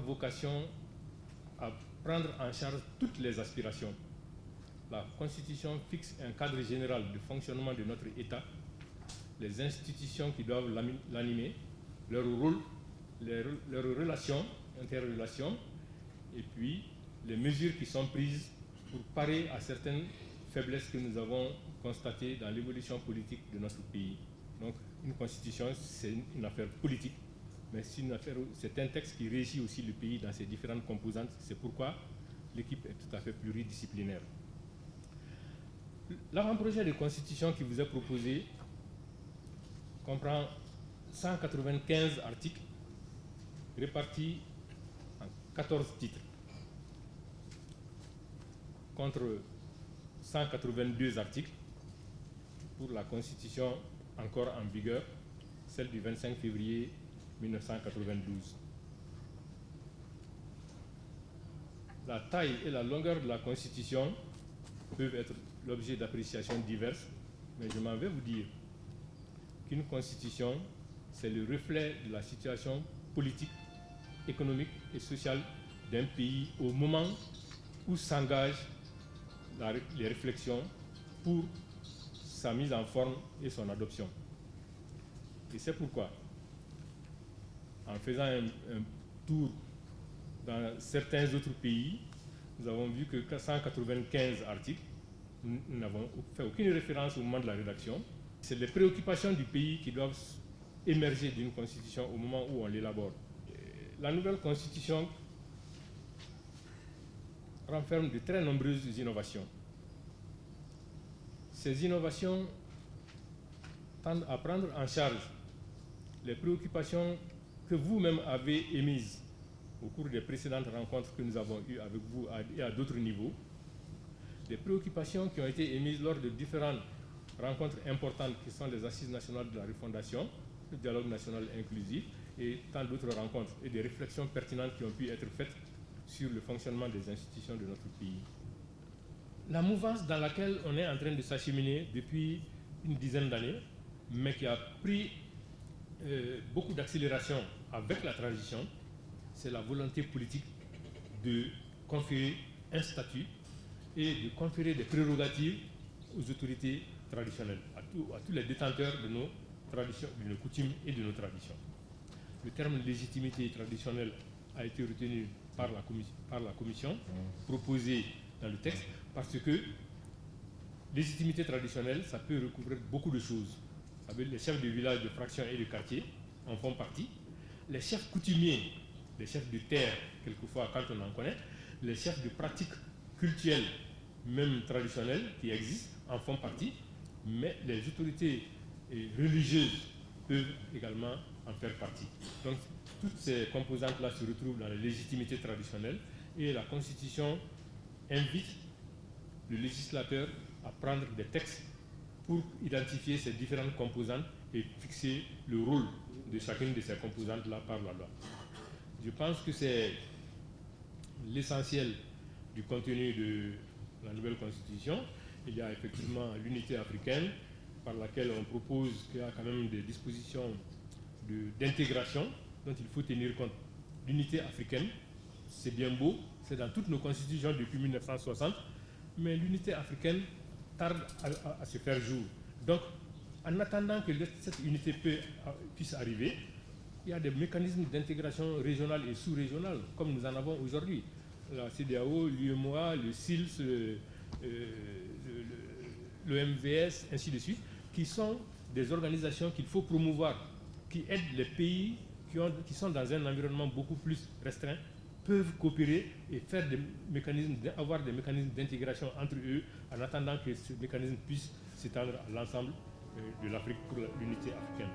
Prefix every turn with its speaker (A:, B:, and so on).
A: vocation à prendre en charge toutes les aspirations. La Constitution fixe un cadre général de fonctionnement de notre État, les institutions qui doivent l'animer, leur rôle, leurs relations, interrelations, et puis les mesures qui sont prises pour parer à certaines faiblesses que nous avons constatées dans l'évolution politique de notre pays. Donc une constitution, c'est une affaire politique, mais c'est un texte qui régit aussi le pays dans ses différentes composantes. C'est pourquoi l'équipe est tout à fait pluridisciplinaire. L'avant-projet de constitution qui vous est proposé comprend 195 articles répartis en 14 titres, contre 182 articles pour la Constitution encore en vigueur, celle du 25 février 1992. La taille et la longueur de la Constitution peuvent être l'objet d'appréciations diverses, mais je m'en vais vous dire qu'une Constitution, c'est le reflet de la situation politique, économique et sociale d'un pays au moment où s'engagent les réflexions pour sa mise en forme et son adoption. Et c'est pourquoi, en faisant un tour dans certains autres pays, nous avons vu que 195 articles, nous n'avons fait aucune référence au moment de la rédaction. C'est les préoccupations du pays qui doivent émerger d'une constitution au moment où on l'élabore. La nouvelle constitution renferme de très nombreuses innovations. Ces innovations tendent à prendre en charge les préoccupations que vous-même avez émises au cours des précédentes rencontres que nous avons eues avec vous et à d'autres niveaux, des préoccupations qui ont été émises lors de différentes rencontres importantes qui sont les Assises nationales de la refondation, le dialogue national inclusif et tant d'autres rencontres et des réflexions pertinentes qui ont pu être faites sur le fonctionnement des institutions de notre pays. La mouvance dans laquelle on est en train de s'acheminer depuis une dizaine d'années, mais qui a pris beaucoup d'accélération avec la transition, c'est la volonté politique de conférer un statut et de conférer des prérogatives aux autorités traditionnelles, à tous les détenteurs de nos traditions, de nos coutumes et de nos traditions. Le terme légitimité traditionnelle a été retenu par la commission proposée dans le texte parce que légitimité traditionnelle, ça peut recouvrir beaucoup de choses. Les chefs de village, de fraction et de quartier en font partie. Les chefs coutumiers, les chefs de terre, quelquefois quand on en connaît, les chefs de pratiques culturelles, même traditionnelles, qui existent, en font partie. Mais les autorités religieuses peuvent également en faire partie. Donc, toutes ces composantes-là se retrouvent dans la légitimité traditionnelle et la Constitution invite le législateur à prendre des textes pour identifier ces différentes composantes et fixer le rôle de chacune de ces composantes-là par la loi. Je pense que c'est l'essentiel du contenu de la nouvelle Constitution. Il y a effectivement l'unité africaine par laquelle on propose qu'il y a quand même des dispositions d'intégration dont il faut tenir compte. L'unité africaine, c'est bien beau, c'est dans toutes nos constitutions depuis 1960, mais l'unité africaine tarde à se faire jour. Donc, en attendant que cette unité puisse arriver, il y a des mécanismes d'intégration régionale et sous-régionale, comme nous en avons aujourd'hui. La CEDEAO, l'UEMOA, le SILS, le MVS, ainsi de suite, qui sont des organisations qu'il faut promouvoir, qui aident les pays qui sont dans un environnement beaucoup plus restreint, peuvent coopérer et avoir des mécanismes d'intégration entre eux en attendant que ce mécanisme puisse s'étendre à l'ensemble de l'Afrique pour l'unité africaine.